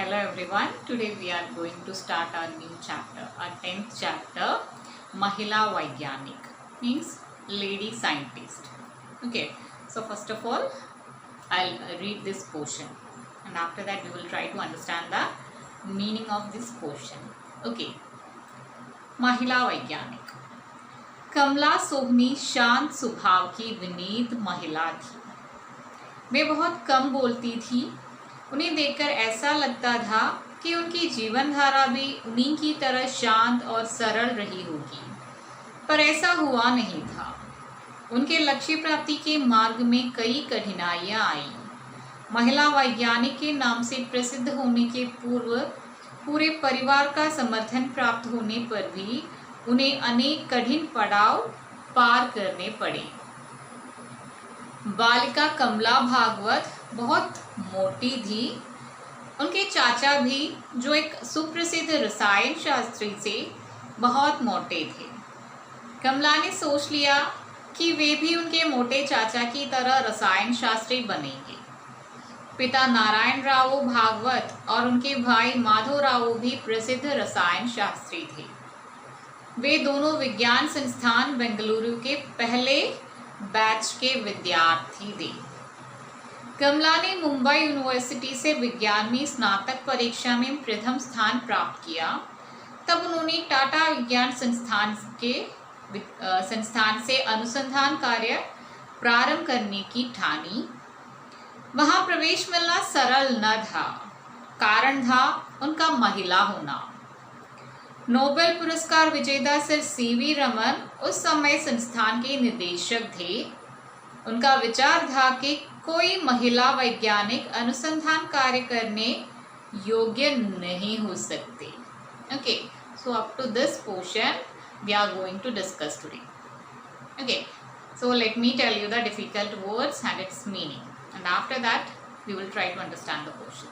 Hello everyone. Today we are going to start our new chapter, our 10th chapter, Mahila Vaigyanik, means lady scientist. Okay, so first of all, I'll read this portion and after that we will try to understand the meaning of this portion. Okay, Mahila Vaigyanik. कमला सोहनी शांत स्वभाव की विनीत महिला थी। वे बहुत कम बोलती थी। उन्हें देखकर ऐसा लगता था कि उनकी जीवन धारा भी उन्हीं की तरह शांत और सरल रही होगी, पर ऐसा हुआ नहीं था। उनके लक्ष्य प्राप्ति के मार्ग में कई कठिनाइयां आईं। महिला वैज्ञानिक के नाम से प्रसिद्ध होने के पूर्व पूरे परिवार का समर्थन प्राप्त होने पर भी उन्हें अनेक कठिन पड़ाव पार करने पड़े। बालिका कमला भागवत बहुत मोटी थी। उनके चाचा भी, जो एक सुप्रसिद्ध रसायन शास्त्री से, बहुत मोटे थे। कमला ने सोच लिया कि वे भी उनके मोटे चाचा की तरह रसायन शास्त्री बनेंगे। पिता नारायण राव भागवत और उनके भाई माधव राव भी प्रसिद्ध रसायन शास्त्री थे। वे दोनों विज्ञान संस्थान बेंगलुरु के पहले बैच के विद्यार्थी थे। कमला ने मुंबई यूनिवर्सिटी से विज्ञान में स्नातक परीक्षा में प्रथम स्थान प्राप्त किया। तब उन्होंने टाटा विज्ञान संस्थान से अनुसंधान कार्य प्रारंभ करने की ठानी। वहां प्रवेश मिलना सरल न था। कारण था उनका महिला होना। नोबेल पुरस्कार विजेता सर सीवी रमन उस समय संस्थान के निदेशक थे। उनका विचार था कि कोई महिला वैज्ञानिक अनुसंधान कार्य करने योग्य नहीं हो सकते। Okay, so up to this portion we are going to discuss today. Okay, so let me tell you the difficult words and its meaning, and after that we will try to understand the portion.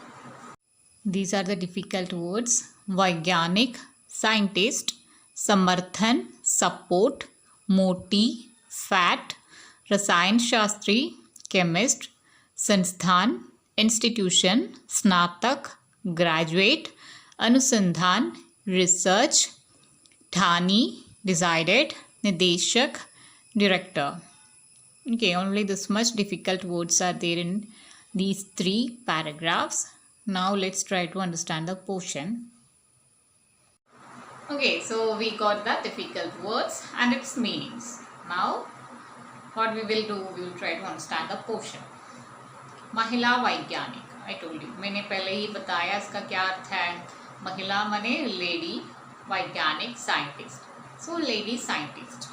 These are the difficult words: वैज्ञानिक, scientist, समर्थन, support, मोटी, fat, रसायन Shastri, chemist, संस्थान, institution, स्नातक, graduate, अनुसंधान, research, ठानी, decided, निदेशक, director. Okay, only this much difficult words are there in these 3 paragraphs. Now let's try to understand the portion. Okay, so we got the difficult words and its meanings. Now what we will do, we will try to understand the portion. महिला वैज्ञानिक, I told you, मैंने पहले ही बताया इसका क्या अर्थ है। महिला माने लेडी, वैज्ञानिक साइंटिस्ट। So lady scientist.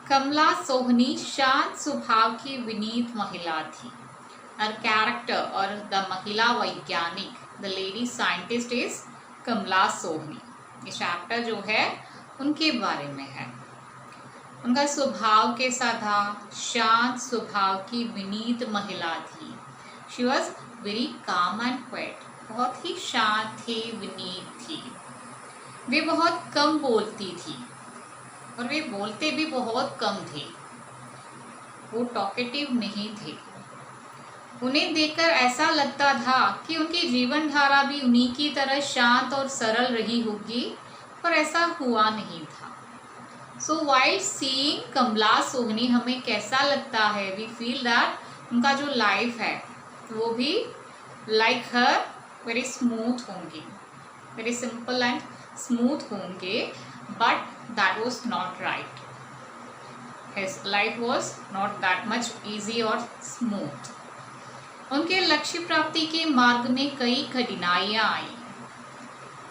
कमला सोहनी शांत स्वभाव की विनीत महिला थी। हर कैरेक्टर और द महिला वैज्ञानिक, द लेडी साइंटिस्ट इज कमला सोहनी। ये चैप्टर जो है उनके बारे में है। उनका स्वभाव कैसा था? शांत स्वभाव की विनीत महिला थी। She was very calm and quite. बहुत ही शांत थी, विनीत थी। वे बहुत कम बोलती थी और वे बोलते भी बहुत कम थे। वो टॉकेटिव नहीं थे। उन्हें देखकर ऐसा लगता था कि उनकी जीवन धारा भी उन्हीं की तरह शांत और सरल रही होगी, पर ऐसा हुआ नहीं था। सो वाइल सीइंग कमला सोहनी, हमें कैसा लगता है? वी फील दैट उनका जो लाइफ है वो भी लाइक हर वेरी स्मूथ होंगी, वेरी सिंपल एंड स्मूथ होंगे, but that was not right. His life was not that much easy और स्मूथ। उनके लक्ष्य प्राप्ति के मार्ग में कई कठिनाइयाँ आई।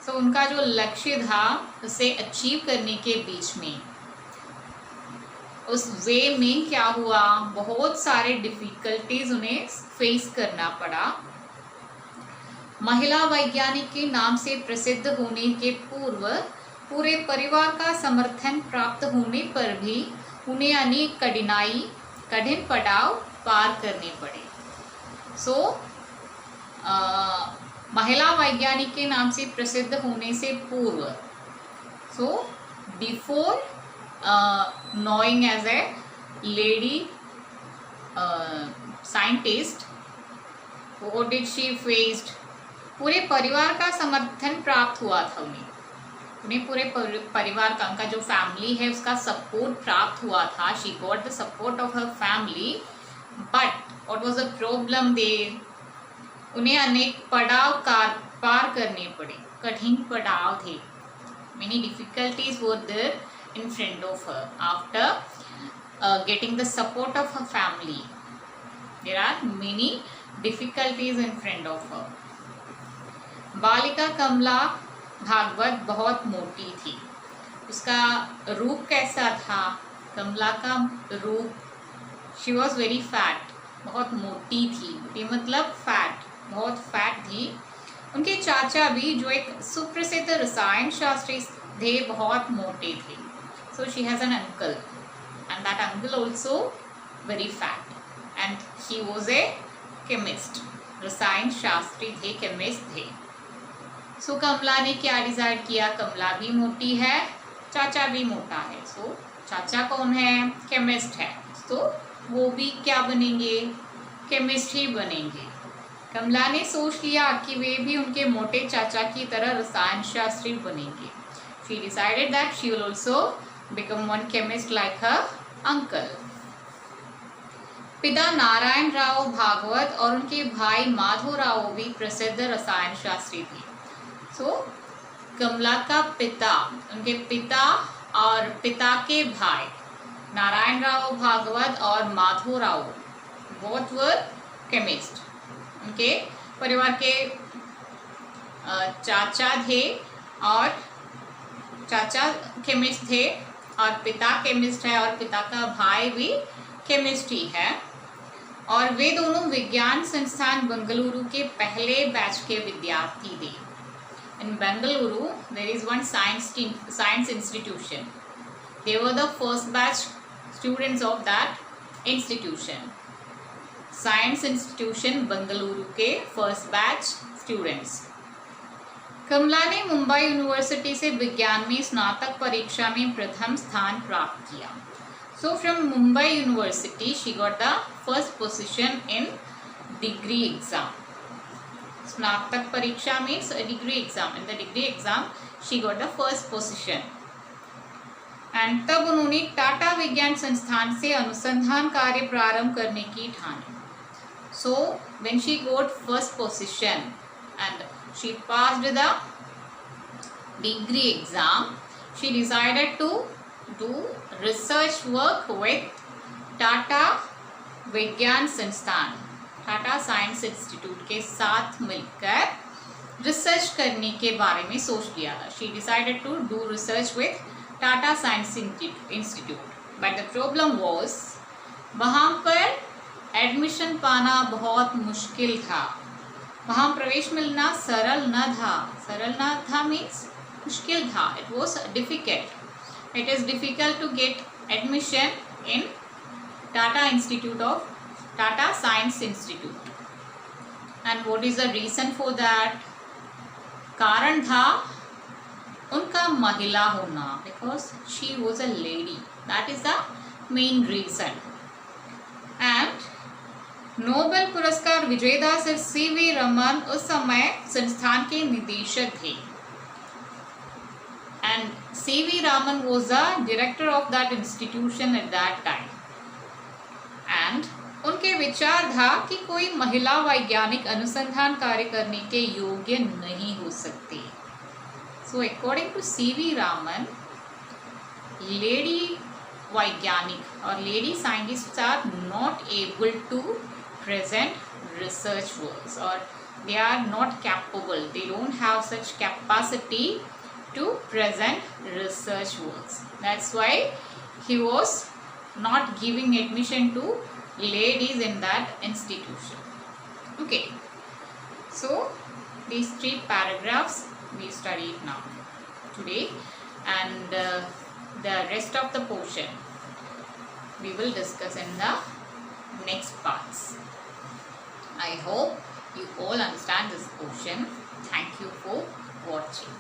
सो उनका जो लक्ष्य था उसे अचीव करने के बीच में, उस वे में क्या हुआ, बहुत सारे डिफिकल्टीज उन्हें फेस करना पड़ा। महिला वैज्ञानिक के नाम से प्रसिद्ध होने के पूर्व पूरे परिवार का समर्थन प्राप्त होने पर भी उन्हें अनेक कठिन पड़ाव पार करने पड़े। सो महिला वैज्ञानिक के नाम से प्रसिद्ध होने से पूर्व, so before knowing as a lady scientist, what did she faced? पूरे परिवार का समर्थन प्राप्त हुआ था उन्हें पूरे परिवार का, उनका जो फैमिली है उसका सपोर्ट प्राप्त हुआ था. She got the support of her family. But what was the problem there? उन्हें अनेक पड़ाव पार करने पड़े, कठिन पड़ाव थे. Many difficulties were there in front of her after getting the support of her family. There are many difficulties in front of her. बालिका कमला भागवत बहुत मोटी थी. उसका रूप कैसा था? कमला का रूप, शी वॉज वेरी फैट, बहुत मोटी थी. मोटी मतलब फैट, बहुत फैट थी. उनके चाचा भी जो एक सुप्रसिद्ध रसायन शास्त्री थे, बहुत मोटे थे. So she has an uncle and that uncle also very fat and he was a chemist. रसायन शास्त्री थे, केमिस्ट थे. सो कमला ने क्या डिसाइड किया? कमला भी मोटी है, चाचा भी मोटा है. सो चाचा कौन है? केमिस्ट है. तो वो भी क्या बनेंगे? केमिस्ट ही बनेंगे. कमला ने सोच लिया कि वे भी उनके मोटे चाचा की तरह रसायन शास्त्री बनेंगे. She decided that she will also become one chemist like her uncle. पिता नारायण राव भागवत और उनके भाई माधव राव भी प्रसिद्ध रसायन शास्त्री थे. सो कमला का पिता, उनके पिता और पिता के भाई नारायण राव भागवत और Madhav Rao, both were chemist. उनके परिवार के चाचा थे और चाचा केमिस्ट थे और पिता केमिस्ट है और पिता का भाई भी केमिस्ट ही है. और वे दोनों विज्ञान संस्थान बेंगलुरु के पहले बैच के विद्यार्थी थे. In Bengaluru there is one science institution. They were the first batch students of that institution. Science institution Bengaluru के फर्स्ट बैच स्टूडेंट्स. कमला ने मुंबई यूनिवर्सिटी से विज्ञान में स्नातक परीक्षा में प्रथम स्थान प्राप्त किया. So from Mumbai university she got the first position in degree exam. स्नातक परीक्षा means degree exam. In the degree exam she got the first position. And तब उन्होंने टाटा विज्ञान संस्थान से अनुसंधान कार्य प्रारंभ करने की ठानी. So when she got first position and she passed the degree exam, she decided to do research work with Tata विज्ञान संस्थान, टाटा साइंस इंस्टीट्यूट के साथ मिलकर रिसर्च करने के बारे में सोच लिया. She decided to do research with Tata Science Institute. But the problem was वहाँ पर एडमिशन पाना बहुत मुश्किल था. वहाँ प्रवेश मिलना सरल न था मीन्स मुश्किल था. It was difficult. It is difficult to get admission in Tata institute of Tata science institute. And what is the reason for that? कारण था उनका महिला होना. Because she was a lady. That is the main reason. And Nobel पुरस्कार विजेता sir CV Raman उस समय संस्थान के निदेशक थे. And CV Raman was the director of that institution at that time. And उनके विचार था कि कोई महिला वैज्ञानिक अनुसंधान कार्य करने के योग्य नहीं हो सकती. So according to CV Raman, lady वैज्ञानिक और lady scientists are not able to present research works, or they are not capable, they don't have such capacity to present research works. That's why he was not giving admission to ladies in that institution. Okay, so these 3 paragraphs we studied now today, and the rest of the portion we will discuss in the next parts. I hope you all understand this portion. Thank you for watching.